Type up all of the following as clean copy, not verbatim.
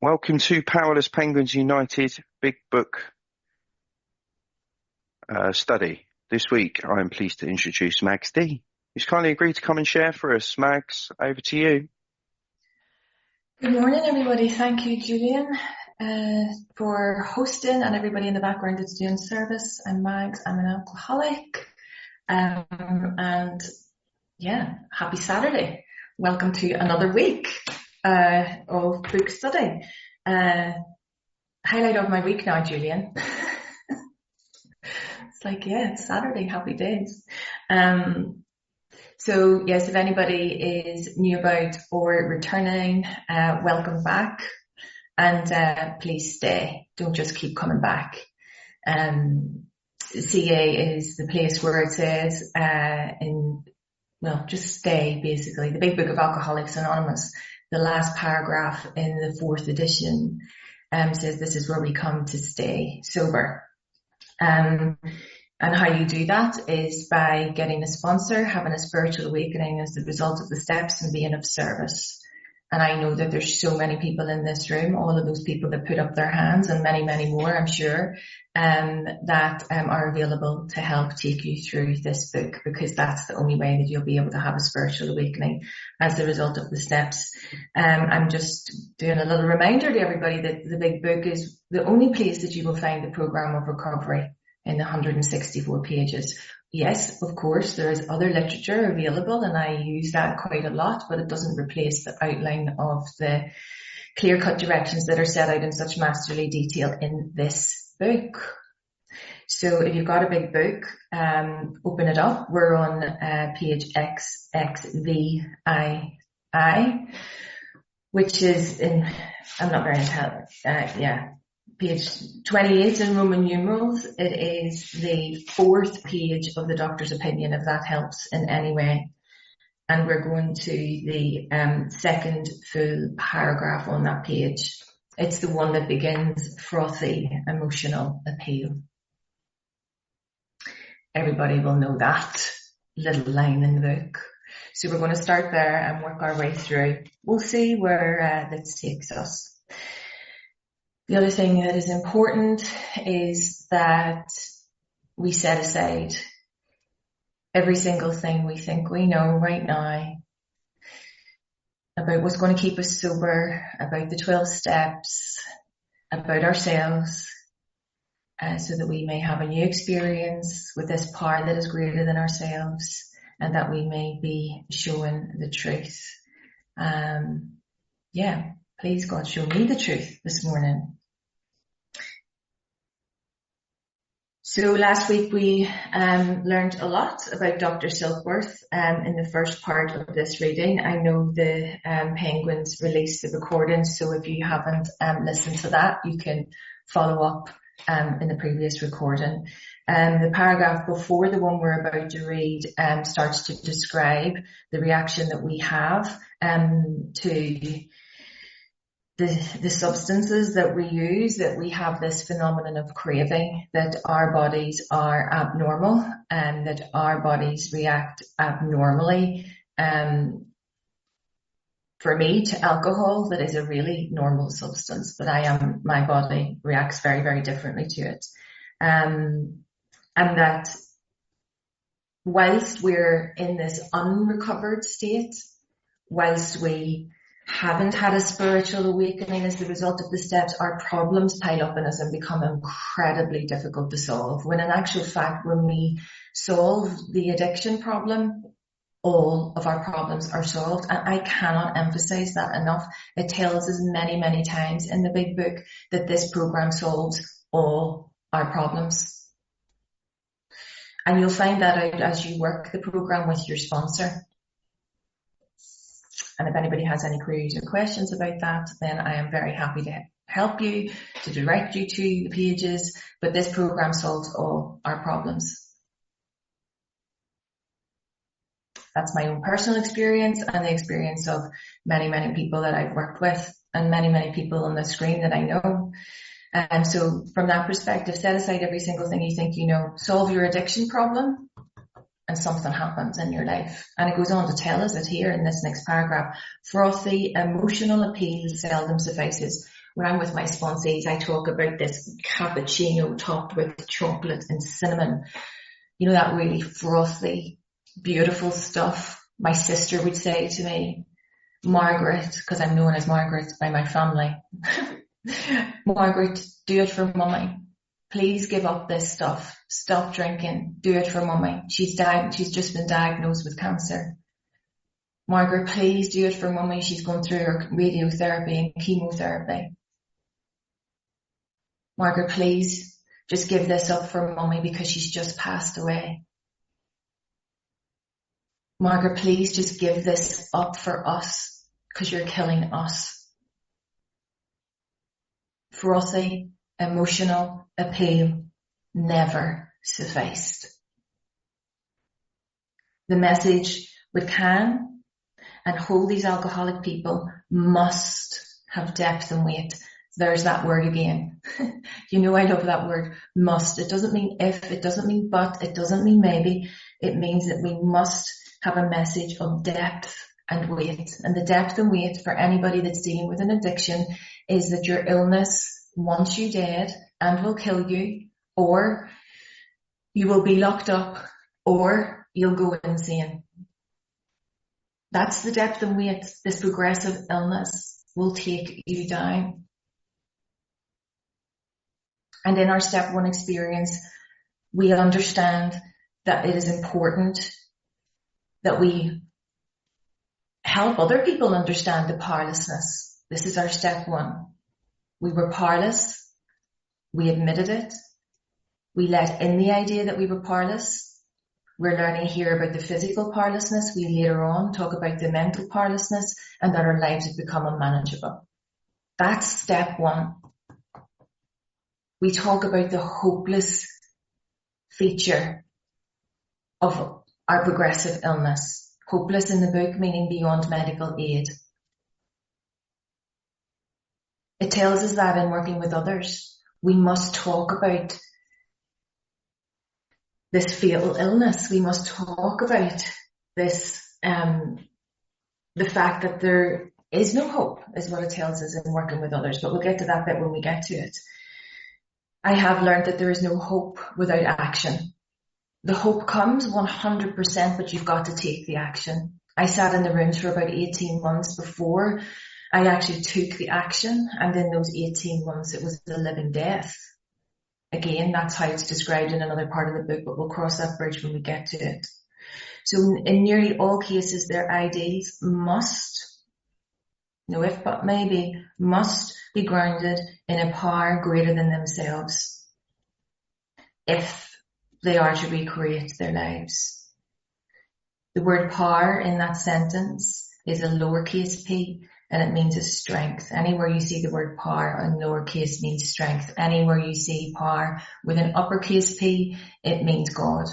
Welcome to Powerless Penguins United Big Book study. This week, I am pleased to introduce Mags D, who's kindly agreed to come and share for us. Mags, over to you. Good morning, everybody. Thank you, Julian, for hosting, and everybody in the background that's doing service. I'm Mags. I'm an alcoholic. And yeah, happy Saturday. Welcome to another week of book study. Highlight of my week now, Julian. It's like, yeah, it's Saturday. Happy days. So yes, if anybody is new about or returning, welcome back, and please stay. Don't just keep coming back. CA is the place where it says, just stay, basically. The Big Book of Alcoholics Anonymous, the last paragraph in the 4th edition, says this is where we come to stay sober. And how you do that is by getting a sponsor, having a spiritual awakening as the result of the steps, and being of service. And I know that there's so many people in this room, all of those people that put up their hands, and many, many more, I'm sure, that are available to help take you through this book, because that's the only way that you'll be able to have a spiritual awakening as the result of the steps. I'm just doing a little reminder to everybody that the Big Book is the only place that you will find the program of recovery in the 164 pages. Yes, of course, there is other literature available, and I use that quite a lot, but it doesn't replace the outline of the clear-cut directions that are set out in such masterly detail in this book. So if you've got a big book, open it up. We're on page XXVII, which is in, I'm not very intelligent, page 28 in Roman numerals. It is the 4th page of the doctor's opinion, if that helps in any way. And we're going to the second full paragraph on that page. It's the one that begins, frothy emotional appeal. Everybody will know that little line in the book. So we're going to start there and work our way through. We'll see where this takes us. The other thing that is important is that we set aside every single thing we think we know right now about what's going to keep us sober, about the 12 steps, about ourselves, so that we may have a new experience with this power that is greater than ourselves, and that we may be shown the truth. Please, God, show me the truth this morning. So last week we learned a lot about Dr. Silkworth in the first part of this reading. I know the Penguins released the recording, so if you haven't listened to that, you can follow up in the previous recording. The paragraph before the one we're about to read starts to describe the reaction that we have to the substances that we use, that we have this phenomenon of craving, that our bodies are abnormal and that our bodies react abnormally. For me, to alcohol, that is a really normal substance, but my body reacts very, very differently to it. And that whilst we're in this unrecovered state, whilst we haven't had a spiritual awakening as the result of the steps, our problems pile up in us and become incredibly difficult to solve. When in actual fact, when we solve the addiction problem, all of our problems are solved. And I cannot emphasize that enough. It tells us many, many times in the Big Book that this program solves all our problems. And you'll find that out as you work the program with your sponsor. And if anybody has any queries or questions about that, then I am very happy to help you, to direct you to the pages. But this program solves all our problems. That's my own personal experience and the experience of many, many people that I've worked with, and many, many people on the screen that I know. And so from that perspective, set aside every single thing you think you know, solve your addiction problem, and something happens in your life. And it goes on to tell us it here in this next paragraph. Frothy emotional appeal seldom suffices. when I'm with my sponsees, I talk about this cappuccino topped with chocolate and cinnamon. You know, that really frothy, beautiful stuff. My sister would say to me, Margaret, because I'm known as Margaret by my family, Margaret, do it for mummy. Please give up this stuff. Stop drinking. Do it for mummy. She's just been diagnosed with cancer. Margaret, please do it for mummy. She's going through her radiotherapy and chemotherapy. Margaret, please just give this up for mummy because she's just passed away. Margaret, please just give this up for us because you're killing us. Frothy, emotional appeal never sufficed. The message with can and hold these alcoholic people must have depth and weight. There's that word again. You know I love that word, must. It doesn't mean if, it doesn't mean but, it doesn't mean maybe. It means that we must have a message of depth and weight. And the depth and weight for anybody that's dealing with an addiction is that your illness wants you dead and will kill you, or you will be locked up, or you'll go insane. That's the depth and weight. This progressive illness will take you down. And in our step one experience, we understand that it is important that we help other people understand the powerlessness. This is our step one. We were powerless. We admitted it. We let in the idea that we were powerless. We're learning here about the physical powerlessness. We later on talk about the mental powerlessness and that our lives have become unmanageable. That's step one. We talk about the hopeless feature of our progressive illness. Hopeless in the book meaning beyond medical aid. It tells us that in working with others, we must talk about this fatal illness. We must talk about this, the fact that there is no hope is what it tells us in working with others, but we'll get to that bit when we get to it. I have learned that there is no hope without action. The hope comes 100%, but you've got to take the action. I sat in the rooms for about 18 months before I actually took the action, and in those 18 months it was a living death. Again, that's how it's described in another part of the book, but we'll cross that bridge when we get to it. So in nearly all cases, their ideals must, no if but maybe, must be grounded in a power greater than themselves if they are to recreate their lives. The word power in that sentence is a lowercase p, and it means a strength. Anywhere you see the word power in lowercase means strength. Anywhere you see power with an uppercase P, it means God.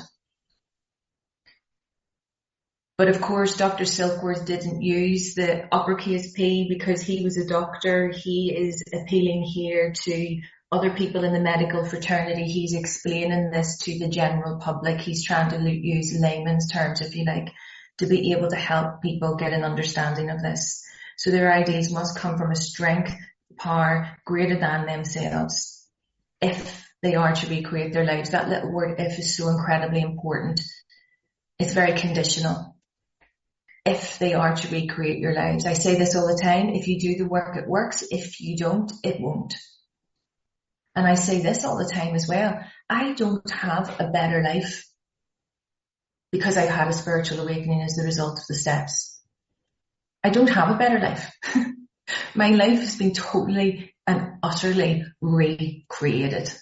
But of course, Dr. Silkworth didn't use the uppercase P because he was a doctor. He is appealing here to other people in the medical fraternity. He's explaining this to the general public. He's trying to use layman's terms, if you like, to be able to help people get an understanding of this. So their ideas must come from a strength, power greater than themselves if they are to recreate their lives. That little word if is so incredibly important. It's very conditional. If they are to recreate your lives. I say this all the time. If you do the work, it works. If you don't, it won't. And I say this all the time as well. I don't have a better life because I've had a spiritual awakening as the result of the steps. I don't have a better life. My life has been totally and utterly recreated.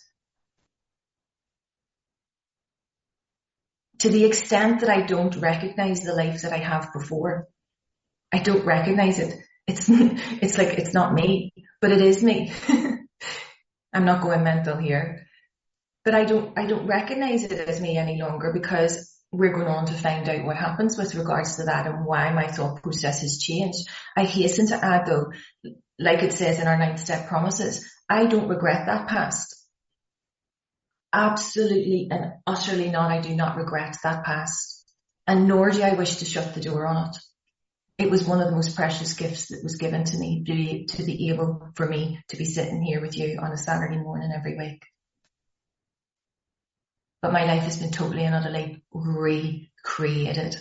To the extent that I don't recognize the life that I have before. I don't recognize it. It's like it's not me, but it is me. I'm not going mental here. But I don't recognize it as me any longer because we're going on to find out what happens with regards to that and why my thought process has changed. I hasten to add though, like it says in our 9th step promises, I don't regret that past. Absolutely and utterly not. I do not regret that past. And nor do I wish to shut the door on it. It was one of the most precious gifts that was given to me to be able for me to be sitting here with you on a Saturday morning every week. But my life has been totally and utterly recreated.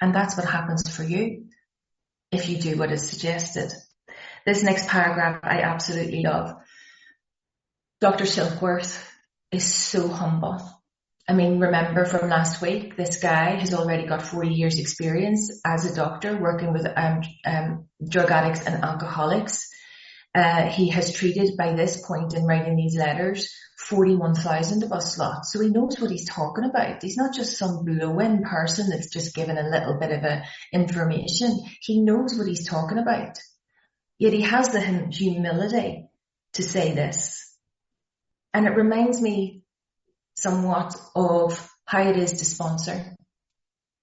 And that's what happens for you if you do what is suggested. This next paragraph I absolutely love. Dr. Silkworth is so humble. I mean, remember from last week, this guy has already got 40 years experience as a doctor working with drug addicts and alcoholics. He has treated, by this point in writing these letters, 41,000 of us lot. So he knows what he's talking about. He's not just some blow-in person that's just given a little bit of information. He knows what he's talking about. Yet he has the humility to say this. And it reminds me somewhat of how it is to sponsor.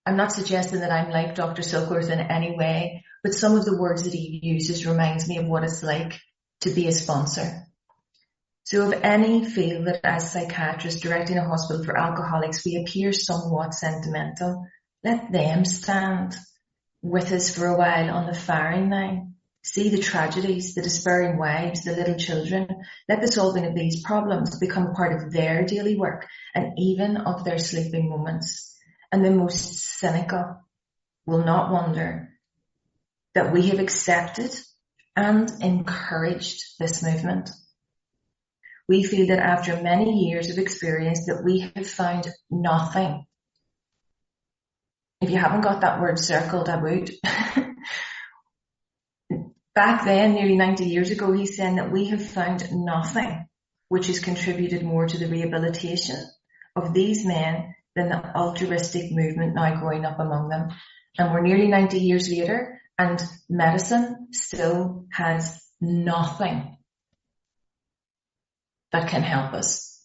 I'm not suggesting that I'm like Dr. Silkworth in any way, but some of the words that he uses reminds me of what it's like to be a sponsor. So if any feel that as psychiatrists directing a hospital for alcoholics we appear somewhat sentimental, let them stand with us for a while on the firing line. See the tragedies, the despairing wives, the little children. Let the solving of these problems become part of their daily work and even of their sleeping moments. And the most cynical will not wonder that we have accepted and encouraged this movement. We feel that after many years of experience that we have found nothing. If you haven't got that word circled, I would. Back then, nearly 90 years ago, he's saying that we have found nothing which has contributed more to the rehabilitation of these men than the altruistic movement now growing up among them. And we're nearly 90 years later, and medicine still has nothing that can help us.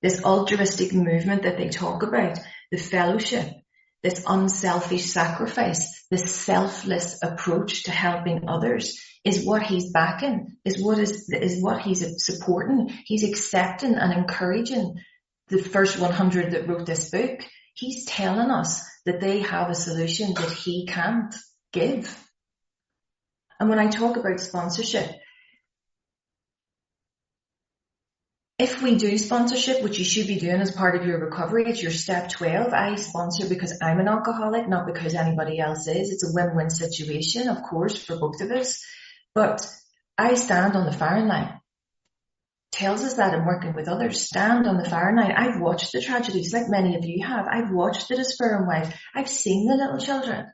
This altruistic movement that they talk about, the fellowship, this unselfish sacrifice, this selfless approach to helping others is what he's backing, is what he's supporting. He's accepting and encouraging the first 100 that wrote this book. He's telling us that they have a solution that he can't give. And when I talk about sponsorship, if we do sponsorship, which you should be doing as part of your recovery, it's your step 12. I sponsor because I'm an alcoholic, not because anybody else is. It's a win-win situation, of course, for both of us. But I stand on the firing line. Tells us that I'm working with others. Stand on the firing line. I've watched the tragedies like many of you have. I've watched the despairing wives. I've seen the little children.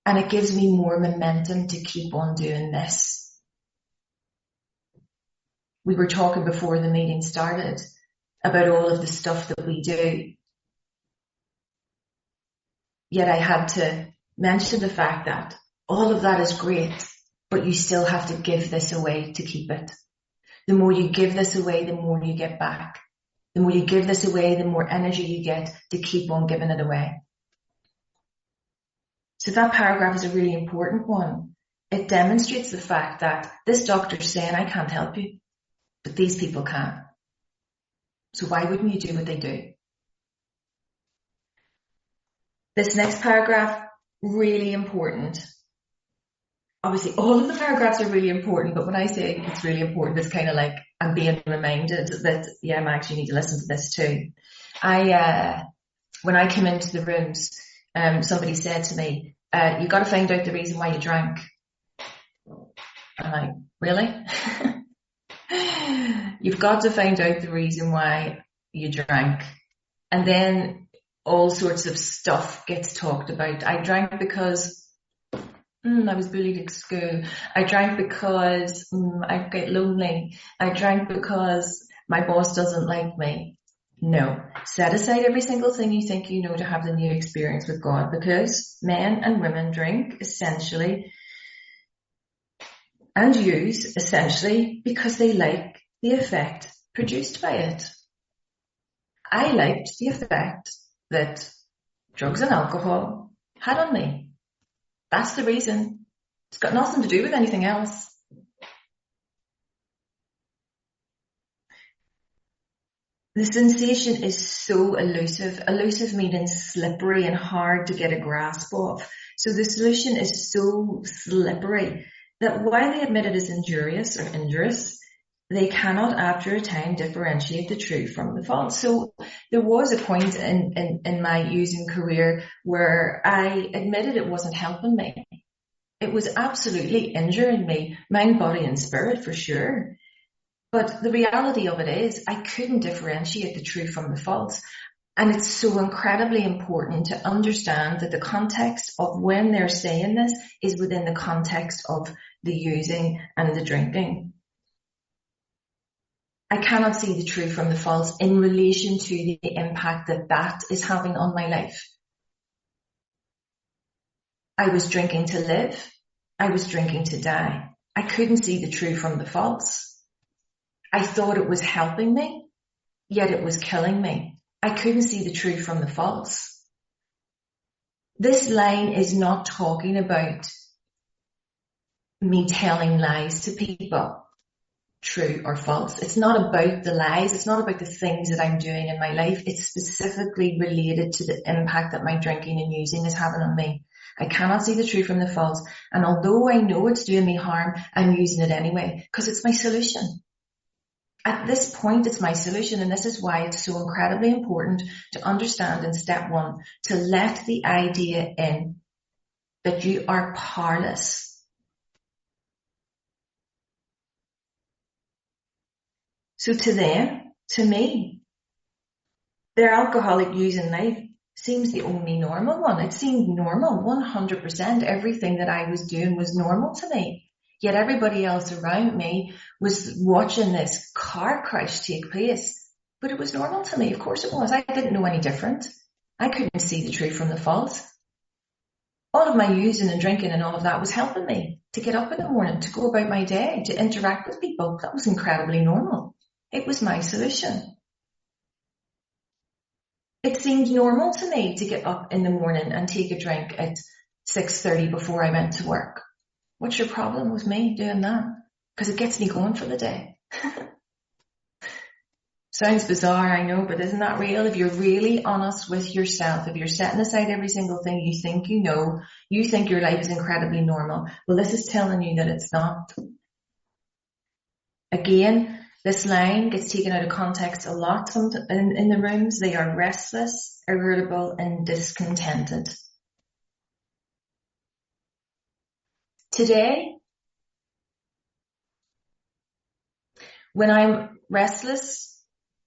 And it gives me more momentum to keep on doing this. We were talking before the meeting started about all of the stuff that we do. Yet I had to mention the fact that all of that is great, but you still have to give this away to keep it. The more you give this away, the more you get back. The more you give this away, the more energy you get to keep on giving it away. So that paragraph is a really important one. It demonstrates the fact that this doctor's saying, I can't help you, but these people can. So why wouldn't you do what they do? This next paragraph, really important. Obviously, all of the paragraphs are really important, but when I say it's really important, it's kind of like I'm being reminded that, yeah, Max, you need to listen to this too. When I came into the rooms, somebody said to me, you got to find out the reason why you drank. I'm like, really? You've got to find out the reason why you drank. And then all sorts of stuff gets talked about. I drank because I was bullied at school. I drank because I get lonely. I drank because my boss doesn't like me. No. Set aside every single thing you think you know to have the new experience with God, because men and women drink essentially and use essentially because they like the effect produced by it. I liked the effect that drugs and alcohol had on me. That's the reason. It's got nothing to do with anything else. The sensation is so elusive. Elusive meaning slippery and hard to get a grasp of. So the solution is so slippery that while they admit it is injurious or injurious, they cannot after a time differentiate the true from the false. So there was a point in my using career where I admitted it wasn't helping me. It was absolutely injuring me, mind, body and spirit for sure. But the reality of it is I couldn't differentiate the true from the false. And it's so incredibly important to understand that the context of when they're saying this is within the context of the using and the drinking. I cannot see the true from the false in relation to the impact that that is having on my life. I was drinking to live. I was drinking to die. I couldn't see the true from the false. I thought it was helping me, yet it was killing me. I couldn't see the true from the false. This line is not talking about me telling lies to people, true or false. It's not about the lies. It's not about the things that I'm doing in my life. It's specifically related to the impact that my drinking and using is having on me. I cannot see the true from the false. And although I know it's doing me harm, I'm using it anyway because it's my solution. At this point, it's my solution, and this is why it's so incredibly important to understand in step one, to let the idea in that you are powerless. So to them, to me, their alcoholic using life seems the only normal one. It seemed normal, 100%. Everything that I was doing was normal to me. Yet everybody else around me was watching this car crash take place. But it was normal to me. Of course it was. I didn't know any different. I couldn't see the true from the false. All of my using and drinking and all of that was helping me to get up in the morning, to go about my day, to interact with people. That was incredibly normal. It was my solution. It seemed normal to me to get up in the morning and take a drink at 6:30 before I went to work. What's your problem with me doing that? Because it gets me going for the day. Sounds bizarre, I know, but isn't that real? If you're really honest with yourself, if you're setting aside every single thing you think you know, you think your life is incredibly normal. Well, this is telling you that it's not. Again, this line gets taken out of context a lot in the rooms. They are restless, irritable, and discontented. Today, when I'm restless,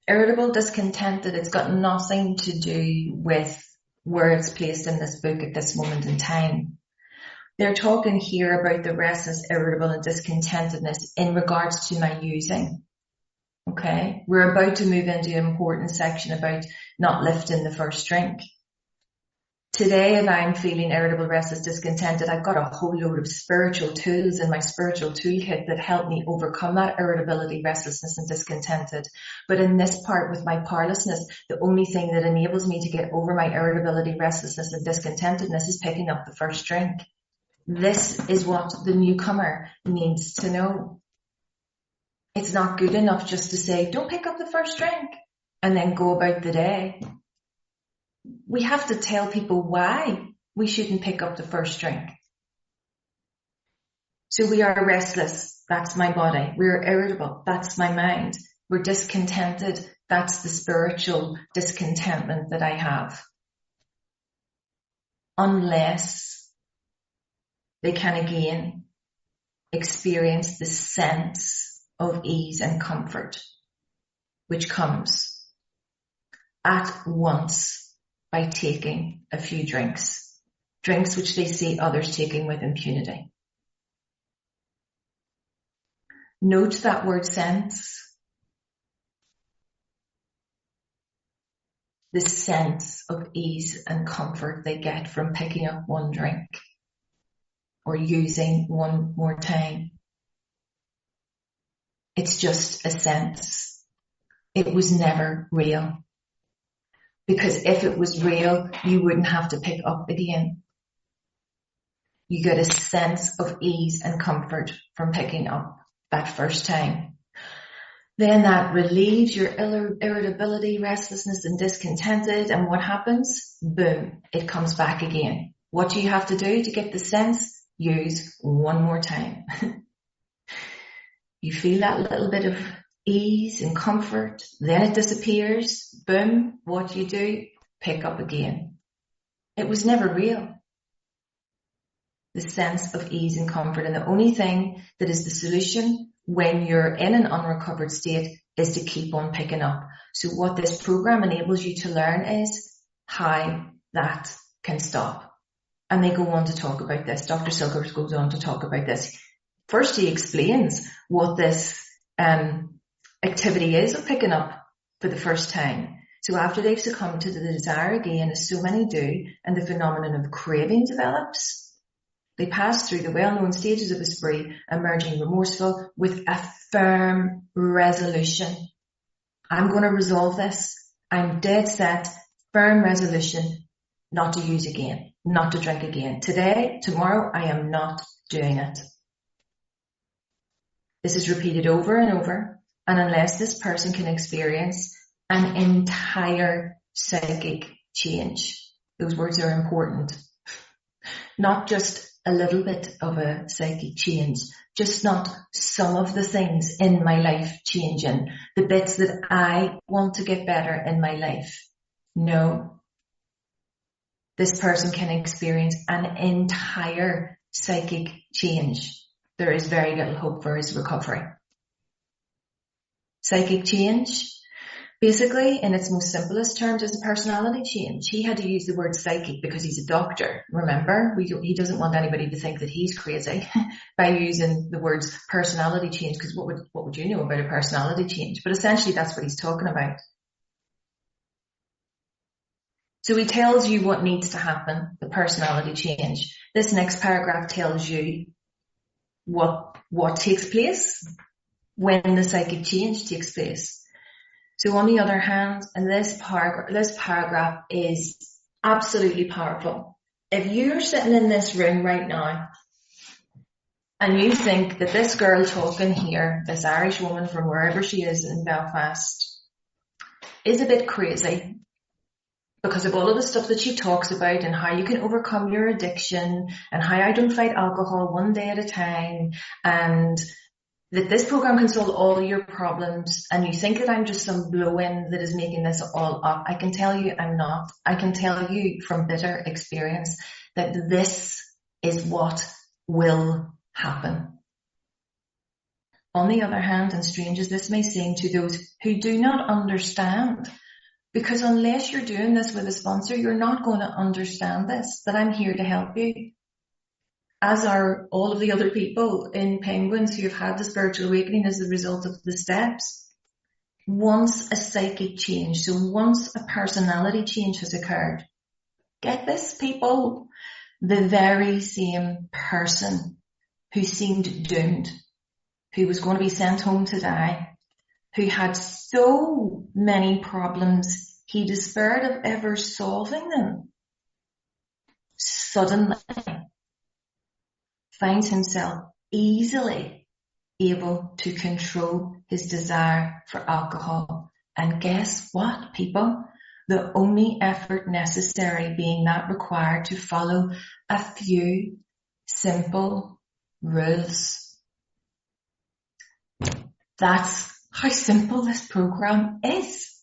irritable, discontented, it's got nothing to do with where it's placed in this book at this moment in time. They're talking here about the restless, irritable, and discontentedness in regards to my using. Okay, we're about to move into an important section about not lifting the first drink. Today, if I'm feeling irritable, restless, discontented, I've got a whole load of spiritual tools in my spiritual toolkit that help me overcome that irritability, restlessness, and discontented. But in this part with my powerlessness, the only thing that enables me to get over my irritability, restlessness, and discontentedness is picking up the first drink. This is what the newcomer needs to know. It's not good enough just to say, don't pick up the first drink and then go about the day. We have to tell people why we shouldn't pick up the first drink. So we are restless. That's my body. We're irritable. That's my mind. We're discontented. That's the spiritual discontentment that I have. Unless they can again experience the sense of ease and comfort, which comes at once by taking a few drinks which they see others taking with impunity. Note that word sense. The sense of ease and comfort they get from picking up one drink or using one more time. It's just a sense. It was never real. Because if it was real, you wouldn't have to pick up again. You get a sense of ease and comfort from picking up that first time. Then that relieves your irritability, restlessness, and discontented. And what happens? Boom, it comes back again. What do you have to do to get the sense? Use one more time. You feel that little bit of ease and comfort, then it disappears. Boom, what do? Pick up again. It was never real. The sense of ease and comfort. And the only thing that is the solution when you're in an unrecovered state is to keep on picking up. So what this program enables you to learn is how that can stop. And they go on to talk about this. Dr. Silkers goes on to talk about this. First, he explains what this activity is of picking up for the first time. So after they've succumbed to the desire again, as so many do, and the phenomenon of craving develops, they pass through the well-known stages of a spree, emerging remorseful with a firm resolution. I'm going to resolve this. I'm dead set, firm resolution not to use again, not to drink again. Today, tomorrow, I am not doing it. This is repeated over and over, and unless this person can experience an entire psychic change, those words are important. Not just a little bit of a psychic change, just not some of the things in my life changing, the bits that I want to get better in my life. No. This person can experience an entire psychic change. There is very little hope for his recovery. Psychic change, basically, in its most simplest terms, is a personality change. He had to use the word psychic because he's a doctor, remember? He doesn't want anybody to think that he's crazy by using the words personality change, because what would you know about a personality change? But essentially, that's what he's talking about. So he tells you what needs to happen, the personality change. This next paragraph tells you what takes place when the psychic change takes place. So on the other hand, and this paragraph is absolutely powerful. If you're sitting in this room right now and you think that this girl talking here, this Irish woman from wherever she is in Belfast, is a bit crazy because of all of the stuff that she talks about and how you can overcome your addiction and how I don't fight alcohol one day at a time, and that this program can solve all your problems, and you think that I'm just some blow-in that is making this all up, I can tell you I'm not. I can tell you from bitter experience that this is what will happen. On the other hand, and strange as this may seem to those who do not understand, because unless you're doing this with a sponsor, you're not going to understand this, that I'm here to help you. As are all of the other people in Penguins who have had the spiritual awakening as a result of the steps. Once a psychic change, so once a personality change has occurred, get this, people, the very same person who seemed doomed, who was going to be sent home to die, who had so many problems he despaired of ever solving them, suddenly finds himself easily able to control his desire for alcohol. And guess what, people? The only effort necessary being that required to follow a few simple rules. That's how simple this program is.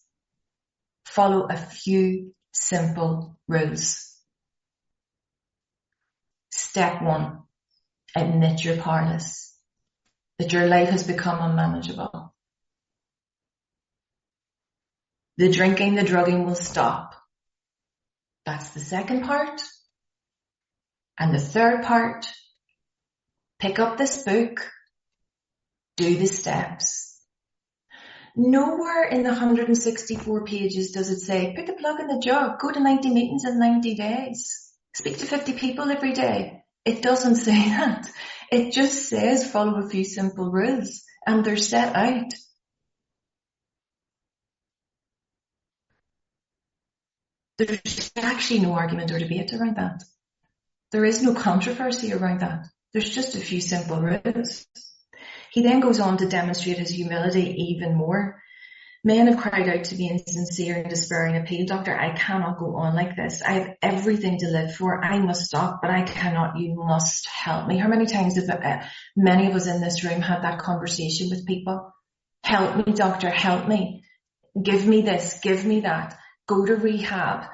Follow a few simple rules. Step 1. Admit you're powerless, that your life has become unmanageable. The drinking, the drugging will stop. That's the second part. And the third part, pick up this book, do the steps. Nowhere in the 164 pages does it say, put the plug in the jug, go to 90 meetings in 90 days, speak to 50 people every day. It doesn't say that. It just says follow a few simple rules, and they're set out. There's actually no argument or debate around that. There is no controversy around that. There's just a few simple rules. He then goes on to demonstrate his humility even more. Men have cried out to me in sincere and despairing appeal, Doctor, I cannot go on like this. I have everything to live for. I must stop, but I cannot. You must help me. How many times have many of us in this room had that conversation with people? Help me, Doctor, help me. Give me this, give me that. Go to rehab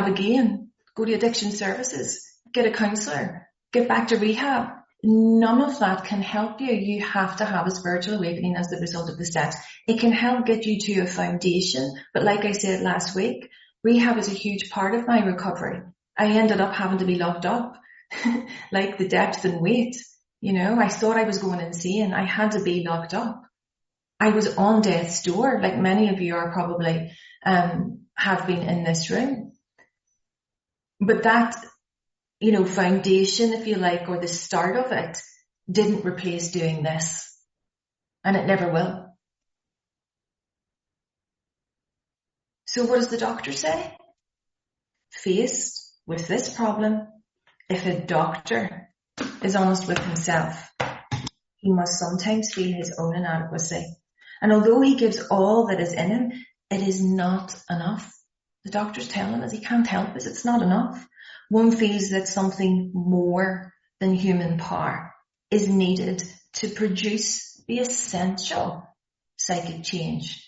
again. Go to addiction services. Get a counsellor. Get back to rehab. None of that can help you. You have to have a spiritual awakening as the result of the steps. It can help get you to a foundation. But like I said last week, rehab is a huge part of my recovery. I ended up having to be locked up, like the depth and weight. You know, I thought I was going insane. I had to be locked up. I was on death's door, like many of you are probably have been in this room. But that, you know, foundation, if you like, or the start of it, didn't replace doing this. And it never will. So what does the doctor say? Faced with this problem, if a doctor is honest with himself, he must sometimes feel his own inadequacy. And although he gives all that is in him, it is not enough. The doctor's telling us he can't help us. It's not enough. One feels that something more than human power is needed to produce the essential psychic change,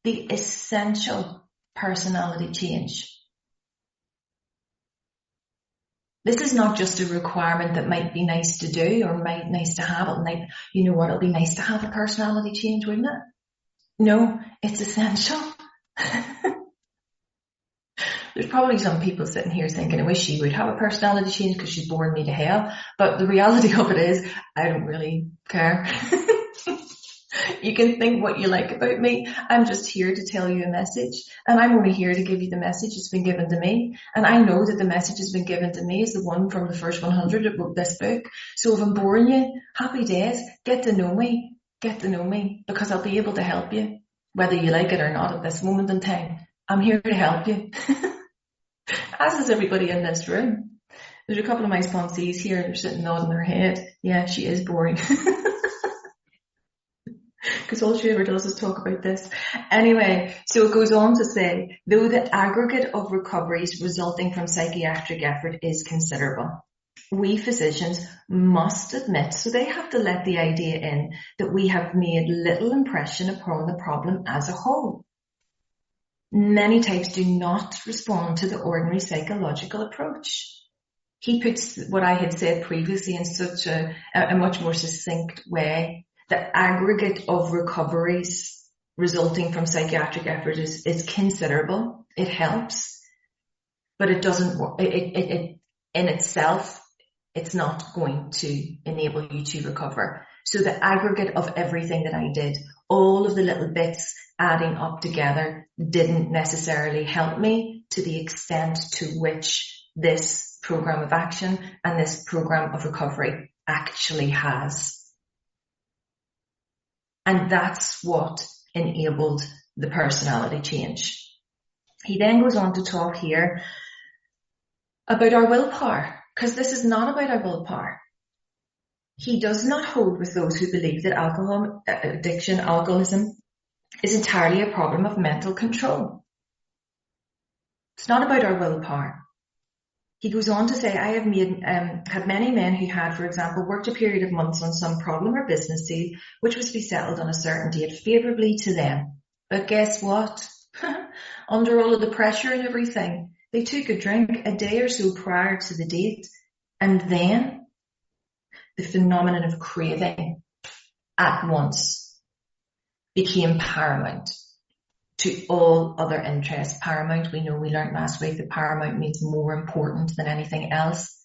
the essential personality change. This is not just a requirement that might be nice to do or might nice to have. It might, you know what, it'll be nice to have a personality change, wouldn't it? No, it's essential. There's probably some people sitting here thinking, I wish she would have a personality change because she's boring me to hell. But the reality of it is, I don't really care. You can think what you like about me. I'm just here to tell you a message. And I'm only here to give you the message that's been given to me. And I know that the message that's been given to me is the one from the first 100 that wrote this book. So if I'm boring you, happy days. Get to know me. Get to know me. Because I'll be able to help you. Whether you like it or not at this moment in time. I'm here to help you. As is everybody in this room. There's a couple of my sponsees here. They're sitting nodding their head. Yeah, she is boring. Because all she ever does is talk about this. Anyway, so it goes on to say, though the aggregate of recoveries resulting from psychiatric effort is considerable, we physicians must admit, so they have to let the idea in, that we have made little impression upon the problem as a whole. Many types do not respond to the ordinary psychological approach. He puts what I had said previously in such a much more succinct way. The aggregate of recoveries resulting from psychiatric effort is considerable. It helps, but it doesn't work. It in itself, it's not going to enable you to recover. So the aggregate of everything that I did, all of the little bits adding up together, didn't necessarily help me to the extent to which this program of action and this program of recovery actually has. And that's what enabled the personality change. He then goes on to talk here about our willpower, because this is not about our willpower. He does not hold with those who believe that alcohol addiction, alcoholism, is entirely a problem of mental control. It's not about our willpower. He goes on to say, I have had many men who had, for example, worked a period of months on some problem or business deal, which was to be settled on a certain date favourably to them. But guess what? Under all of the pressure and everything, they took a drink a day or so prior to the date, and then the phenomenon of craving at once became paramount to all other interests. Paramount, we know, we learned last week that paramount means more important than anything else,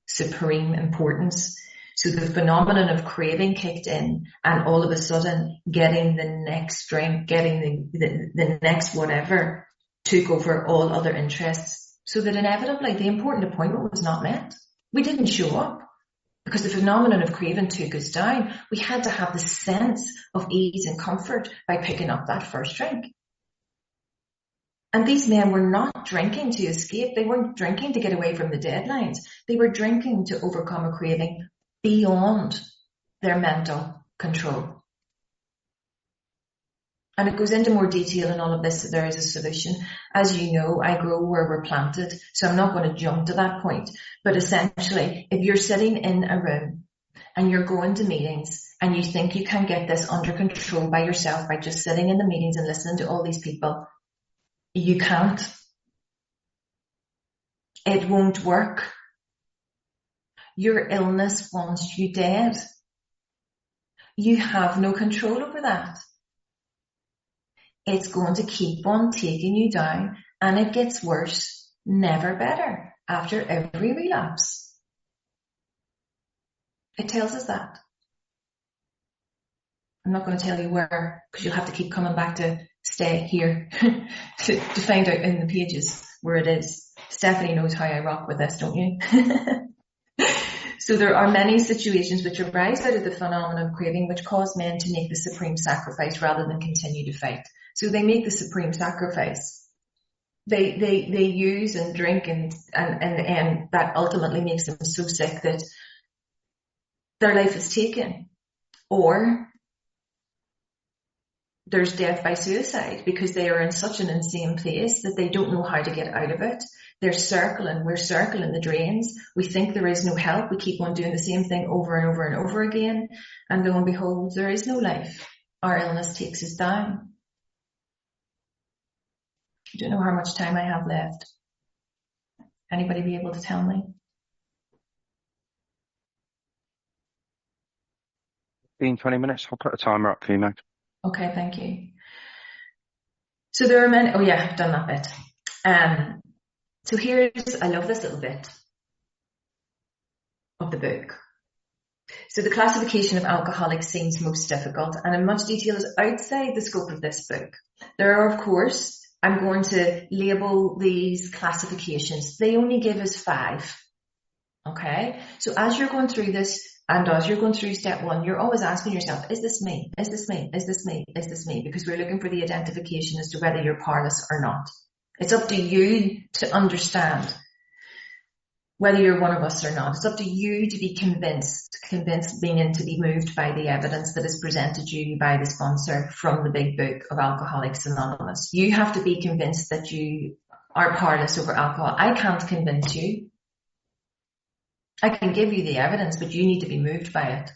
supreme importance. So the phenomenon of craving kicked in, and all of a sudden getting the next drink, getting the next whatever took over all other interests, so that inevitably the important appointment was not met. We didn't show up because the phenomenon of craving took us down. We had to have the sense of ease and comfort by picking up that first drink. And these men were not drinking to escape. They weren't drinking to get away from the deadlines. They were drinking to overcome a craving beyond their mental control. And it goes into more detail in all of this, that there is a solution. As you know, I grow where we're planted, so I'm not going to jump to that point. But essentially, if you're sitting in a room and you're going to meetings and you think you can get this under control by yourself by just sitting in the meetings and listening to all these people, you can't. It won't work. Your illness wants you dead. You have no control over that. It's going to keep on taking you down, and it gets worse, never better, after every relapse. It tells us that. I'm not going to tell you where, because you'll have to keep coming back to stay here to find out in the pages where it is. Stephanie knows how I rock with this, don't you? So there are many situations which arise out of the phenomenon of craving which cause men to make the supreme sacrifice rather than continue to fight. So they make the supreme sacrifice. They use and drink and that ultimately makes them so sick that their life is taken. Or there's death by suicide because they are in such an insane place that they don't know how to get out of it. We're circling the drains. We think there is no help. We keep on doing the same thing over and over and over again. And lo and behold, there is no life. Our illness takes us down. I don't know how much time I have left. Anybody be able to tell me? 20 minutes. I'll put a timer up for you, Mag. Okay, thank you. So there are many, oh yeah, I've done that bit. So I love this little bit of the book. So the classification of alcoholics seems most difficult, and in much detail is outside the scope of this book. There are, of course, I'm going to label these classifications. They only give us 5. Okay? So as you're going through this, and as you're going through step 1, you're always asking yourself, is this me? Is this me? Is this me? Is this me? Because we're looking for the identification as to whether you're powerless or not. It's up to you to understand whether you're one of us or not. It's up to you to be convinced meaning to be moved by the evidence that is presented to you by the sponsor from the big book of Alcoholics Anonymous. You have to be convinced that you are powerless over alcohol. I can't convince you. I can give you the evidence, but you need to be moved by it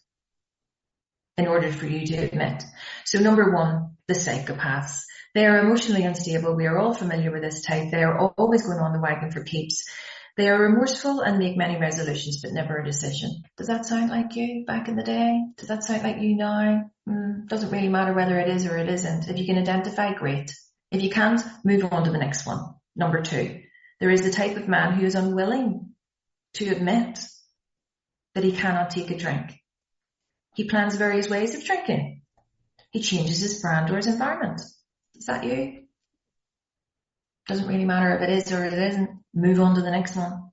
in order for you to admit. So number 1, the psychopaths. They are emotionally unstable. We are all familiar with this type. They are always going on the wagon for keeps. They are remorseful and make many resolutions, but never a decision. Does that sound like you back in the day? Does that sound like you now? Doesn't really matter whether it is or it isn't. If you can identify, great. If you can't, move on to the next one. Number 2, there is the type of man who is unwilling to admit that he cannot take a drink. He plans various ways of drinking. He changes his brand or his environment. Is that you? Doesn't really matter if it is or it isn't. Move on to the next one.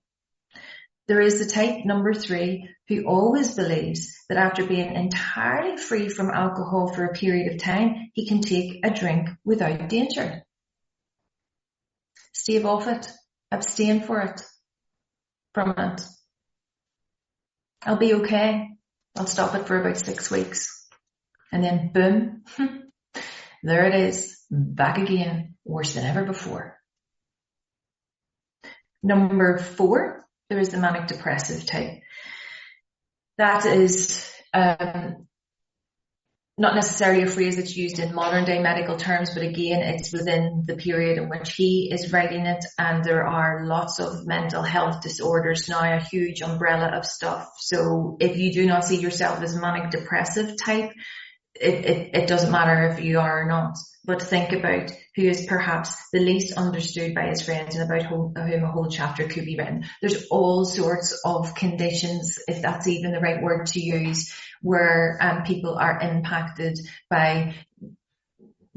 There is the type, number 3, who always believes that after being entirely free from alcohol for a period of time, he can take a drink without danger. Stave off it. Abstain from it. I'll be okay. I'll stop it for about 6 weeks. And then boom, there it is, back again, worse than ever before. Number 4, there is the manic depressive type. That is not necessarily a phrase that's used in modern day medical terms, but again, it's within the period in which he is writing it, and there are lots of mental health disorders now, a huge umbrella of stuff. So if you do not see yourself as manic depressive type, it doesn't matter if you are or not, but think about who is perhaps the least understood by his friends and about whom a whole chapter could be written. There's all sorts of conditions, if that's even the right word to use, where people are impacted by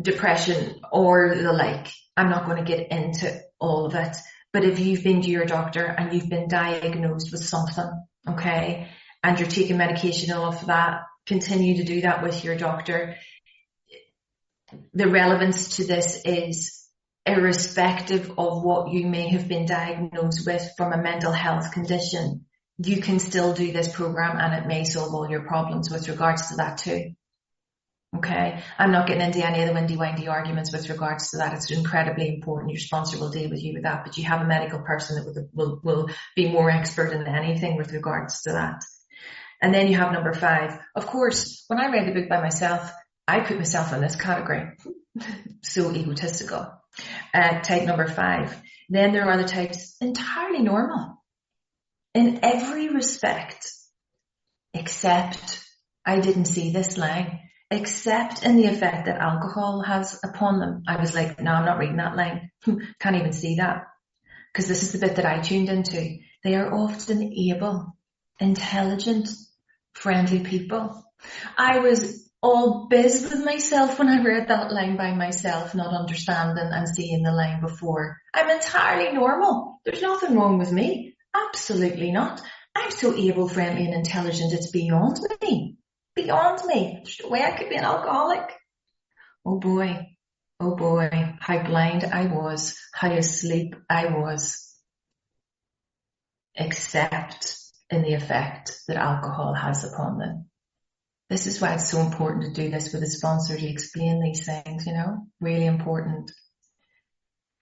depression or the like. I'm not going to get into all of it, but if you've been to your doctor and you've been diagnosed with something, okay, and you're taking medication and all of that, continue to do that with your doctor. The relevance to this is irrespective of what you may have been diagnosed with from a mental health condition, you can still do this program and it may solve all your problems with regards to that too. Okay. I'm not getting into any of the windy-windy arguments with regards to that. It's incredibly important. Your sponsor will deal with you with that, but you have a medical person that will be more expert in anything with regards to that. And then you have number 5. Of course, when I read the book by myself, I put myself in this category. So egotistical. Type number 5. Then there are other types entirely normal in every respect, except I didn't see this line. Except in the effect that alcohol has upon them. I was like, no, I'm not reading that line. Can't even see that. Because this is the bit that I tuned into. They are often able, intelligent, friendly people. I was all biz with myself when I read that line by myself, not understanding and seeing the line before. I'm entirely normal. There's nothing wrong with me. Absolutely not. I'm so able, friendly and intelligent, it's beyond me. Beyond me. There's no way I could be an alcoholic. Oh boy, how blind I was, how asleep I was. Except in the effect that alcohol has upon them. This is why it's so important to do this with a sponsor, to explain these things, really important.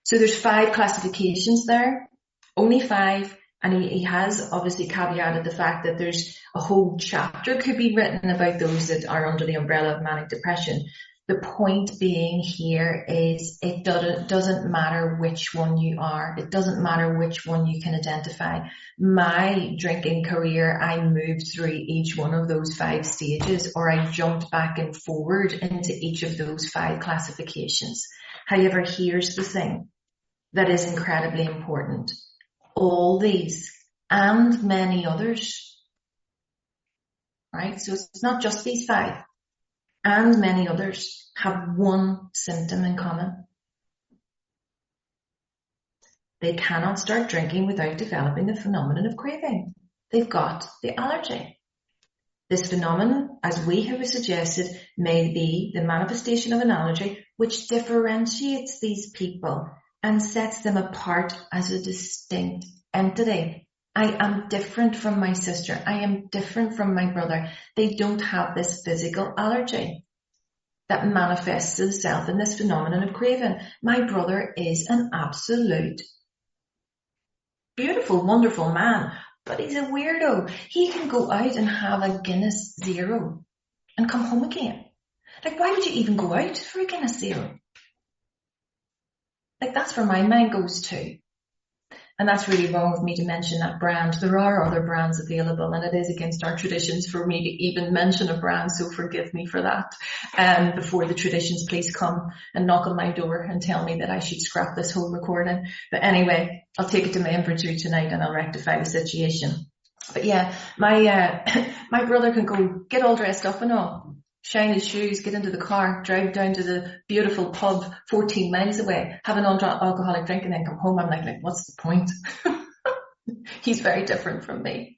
So there's 5 classifications there, only 5. And he has obviously caveated the fact that there's a whole chapter could be written about those that are under the umbrella of manic depression. The point being here is it doesn't matter which one you are. It doesn't matter which one you can identify. My drinking career, I moved through each one of those 5 stages, or I jumped back and forward into each of those 5 classifications. However, here's the thing that is incredibly important. All these and many others, right? So it's not just these 5, and many others have one symptom in common. They cannot start drinking without developing the phenomenon of craving. They've got the allergy. This phenomenon, as we have suggested, may be the manifestation of an allergy which differentiates these people and sets them apart as a distinct entity. I am different from my sister. I am different from my brother. They don't have this physical allergy that manifests itself in this phenomenon of craving. My brother is an absolute beautiful, wonderful man, but he's a weirdo. He can go out and have a Guinness Zero and come home again. Like, why would you even go out for a Guinness Zero? Like, that's where my mind goes to. And that's really wrong of me to mention that brand. There are other brands available, and it is against our traditions for me to even mention a brand, so forgive me for that. Before the traditions, please come and knock on my door and tell me that I should scrap this whole recording. But anyway, I'll take it to my inventory tonight and I'll rectify the situation. But yeah, my brother can go get all dressed up and all, shine his shoes, get into the car, drive down to the beautiful pub 14 miles away, have an alcoholic drink and then come home. I'm like, what's the point? He's very different from me.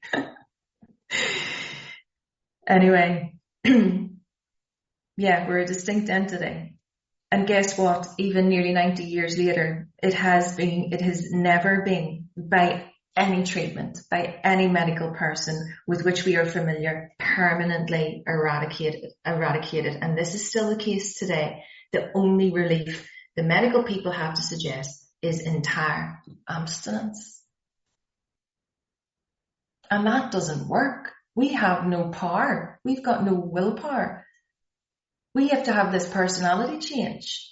Anyway, yeah, we're a distinct entity. And guess what? Even nearly 90 years later, it has never been by any treatment, by any medical person with which we are familiar, permanently eradicated. And this is still the case today. The only relief the medical people have to suggest is entire abstinence. And that doesn't work. We have no power. We've got no willpower. We have to have this personality change.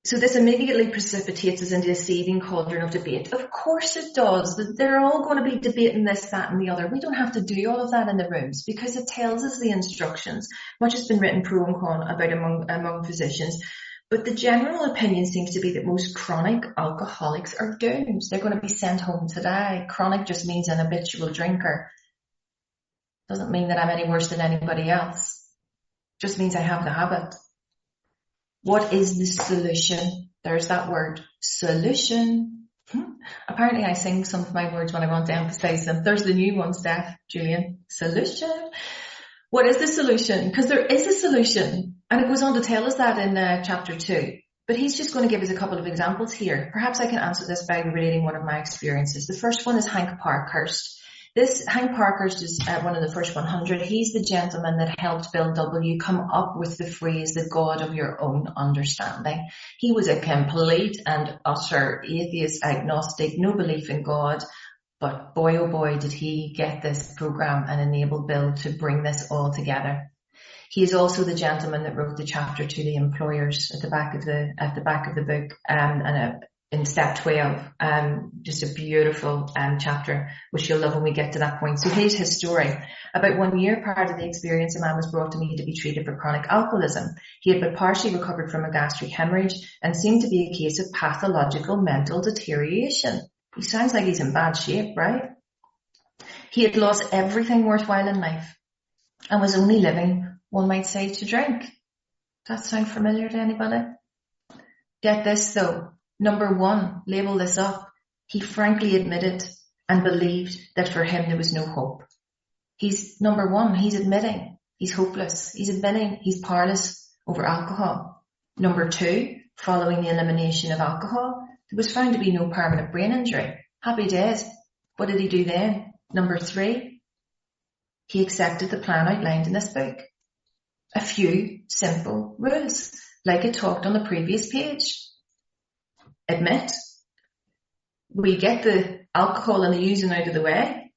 So this immediately precipitates us into a seething cauldron of debate. Of course it does. They're all going to be debating this, that and the other. We don't have to do all of that in the rooms because it tells us the instructions. Much has been written pro and con about among physicians. But the general opinion seems to be that most chronic alcoholics are doomed. They're going to be sent home to die. Chronic just means an habitual drinker. Doesn't mean that I'm any worse than anybody else. Just means I have the habit. What is the solution? There's that word, solution. Apparently I sing some of my words when I want to emphasize them. There's the new one, Steph, Julian, solution. What is the solution? Because there is a solution. And it goes on to tell us that in chapter 2. But he's just going to give us a couple of examples here. Perhaps I can answer this by relating one of my experiences. The first one is Hank Parkhurst. This Hank Parker's just one of the first 100. He's the gentleman that helped Bill W. come up with the phrase, the God of your own understanding. He was a complete and utter atheist, agnostic, no belief in God. But boy, oh boy, did he get this program and enable Bill to bring this all together. He is also the gentleman that wrote the chapter to the employers at the back of the book, in step 12, just a beautiful chapter, which you'll love when we get to that point. So here's his story. About 1 year prior to the experience, a man was brought to me to be treated for chronic alcoholism. He had but partially recovered from a gastric hemorrhage and seemed to be a case of pathological mental deterioration. He sounds like he's in bad shape, right? He had lost everything worthwhile in life and was only living, one might say, to drink. Does that sound familiar to anybody? Get this though. Number one, label this up. He frankly admitted and believed that for him there was no hope. He's number one, he's admitting he's hopeless. He's admitting he's powerless over alcohol. Number two, following the elimination of alcohol, there was found to be no permanent brain injury. Happy days. What did he do then? Number three, he accepted the plan outlined in this book. A few simple rules, like it talked on the previous page. Admit. We get the alcohol and the using out of the way.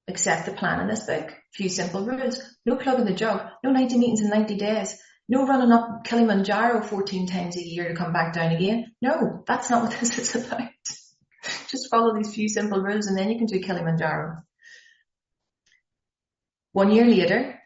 Accept the plan in this book. Few simple rules. No plugging the jug. No 90 meetings in 90 days. No running up Kilimanjaro 14 times a year to come back down again. No, that's not what this is about. Just follow these few simple rules and then you can do Kilimanjaro. 1 year later,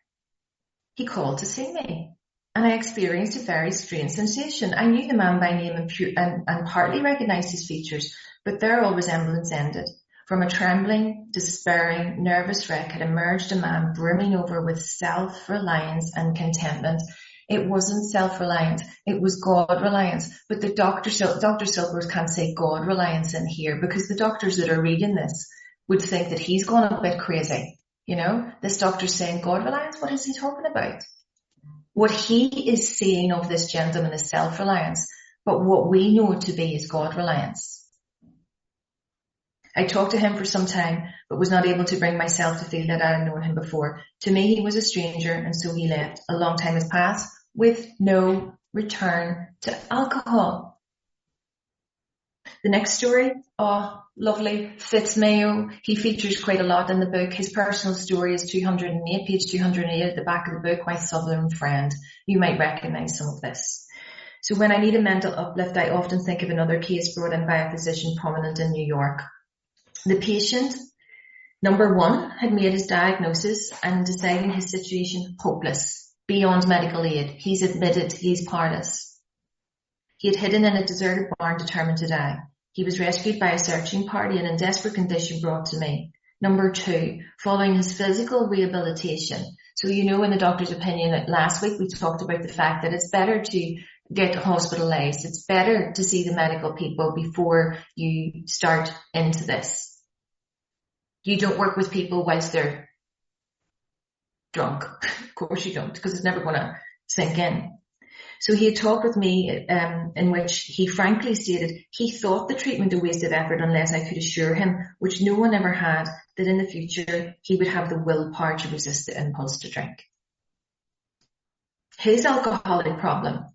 he called to see me. And I experienced a very strange sensation. I knew the man by name and partly recognised his features, but there all resemblance ended. From a trembling, despairing, nervous wreck had emerged a man brimming over with self-reliance and contentment. It wasn't self-reliance, it was God-reliance. But the Dr. Silkworth can't say God-reliance in here because the doctors that are reading this would think that he's gone a bit crazy. You know, this doctor's saying God-reliance, what is he talking about? What he is saying of this gentleman is self-reliance, but what we know it to be is God-reliance. I talked to him for some time, but was not able to bring myself to feel that I had known him before. To me, he was a stranger, and so he left. A long time has passed, with no return to alcohol. The next story, oh, lovely, Fitzmayo. He features quite a lot in the book. His personal story is 208, page 208 at the back of the book, My Southern Friend. You might recognise some of this. So when I need a mental uplift, I often think of another case brought in by a physician prominent in New York. The patient, number one, had made his diagnosis and deciding his situation hopeless, beyond medical aid. He's admitted he's powerless. He had hidden in a deserted barn determined to die. He was rescued by a searching party and in desperate condition brought to me. Number two, following his physical rehabilitation. So you know in the doctor's opinion, last week we talked about the fact that it's better to get hospitalized. It's better to see the medical people before you start into this. You don't work with people whilst they're drunk. Of course you don't, because it's never going to sink in. So he had talked with me in which he frankly stated he thought the treatment a waste of effort unless I could assure him, which no one ever had, that in the future he would have the willpower to resist the impulse to drink. His alcoholic problem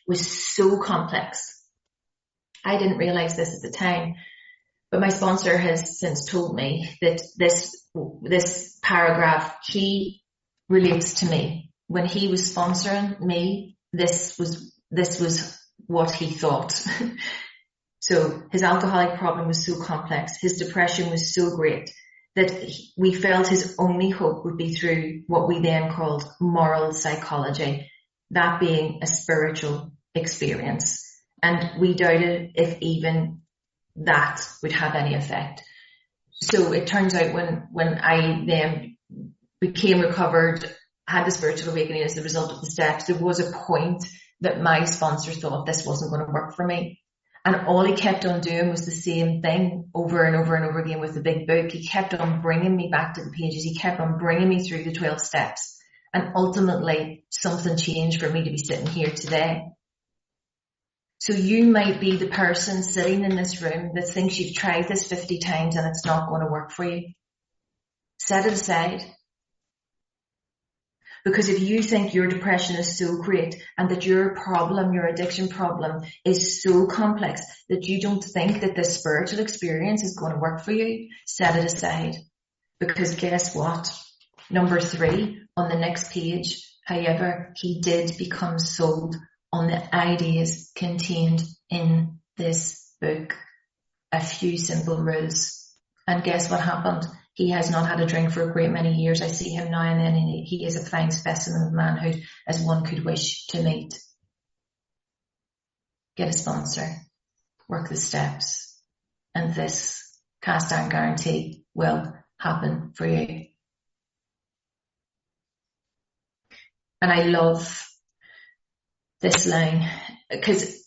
was so complex. I didn't realise this at the time, but my sponsor has since told me that this paragraph, he relates to me. When he was sponsoring me, this was what he thought. So his alcoholic problem was so complex, his depression was so great that we felt his only hope would be through what we then called moral psychology, that being a spiritual experience. And we doubted if even that would have any effect. So it turns out when I then became recovered, had the spiritual awakening as the result of the steps, there was a point that my sponsor thought this wasn't going to work for me. And all he kept on doing was the same thing over and over and over again with the big book. He kept on bringing me back to the pages. He kept on bringing me through the 12 steps. And ultimately, something changed for me to be sitting here today. So you might be the person sitting in this room that thinks you've tried this 50 times and it's not going to work for you. Set it aside. Because if you think your depression is so great and that your problem, your addiction problem is so complex that you don't think that this spiritual experience is going to work for you, set it aside. Because guess what? Number 3 on the next page, however, he did become sold on the ideas contained in this book. A few simple rules. And guess what happened? He has not had a drink for a great many years. I see him now and then, and he is a fine specimen of manhood as one could wish to meet. Get a sponsor, work the steps, and this cast iron guarantee will happen for you. And I love this line because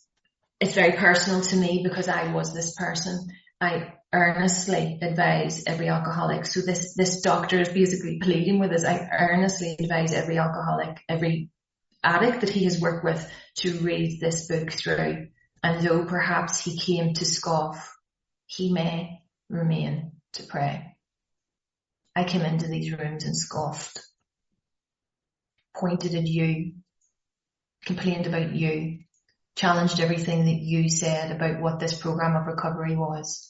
it's very personal to me because I was this person. I earnestly advise every alcoholic. So this doctor is basically pleading with us. I earnestly advise every alcoholic, every addict that he has worked with to read this book through. And though perhaps he came to scoff, he may remain to pray. I came into these rooms and scoffed, pointed at you, complained about you, challenged everything that you said about what this program of recovery was.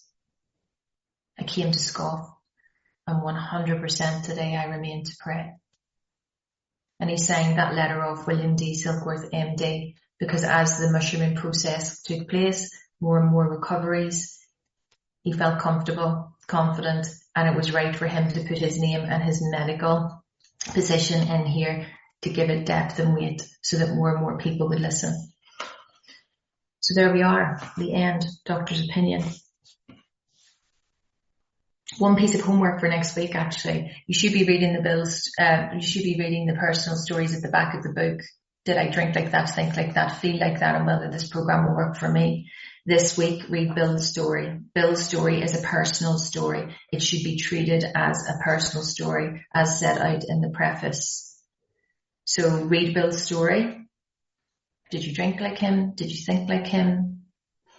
I came to scoff, and 100% today I remain to pray. And he signed that letter off, William D. Silkworth, MD, because as the mushrooming process took place, more and more recoveries, he felt comfortable, confident, and it was right for him to put his name and his medical position in here to give it depth and weight so that more and more people would listen. So there we are, the end, doctor's opinion. One piece of homework for next week, actually. You should be reading the bills, you should be reading the personal stories at the back of the book. Did I drink like that, think like that, feel like that, and whether this program will work for me? This week, read Bill's story. Bill's story is a personal story. It should be treated as a personal story, as set out in the preface. So read Bill's story. Did you drink like him? Did you think like him?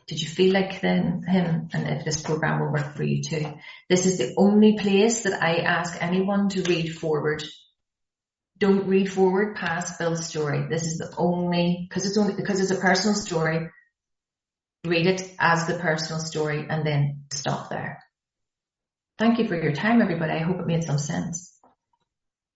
Did you feel like him? And if this program will work for you too. This is the only place that I ask anyone to read forward. Don't read forward past Bill's story. This is the only, because it's a personal story. Read it as the personal story and then stop there. Thank you for your time, everybody. I hope it made some sense.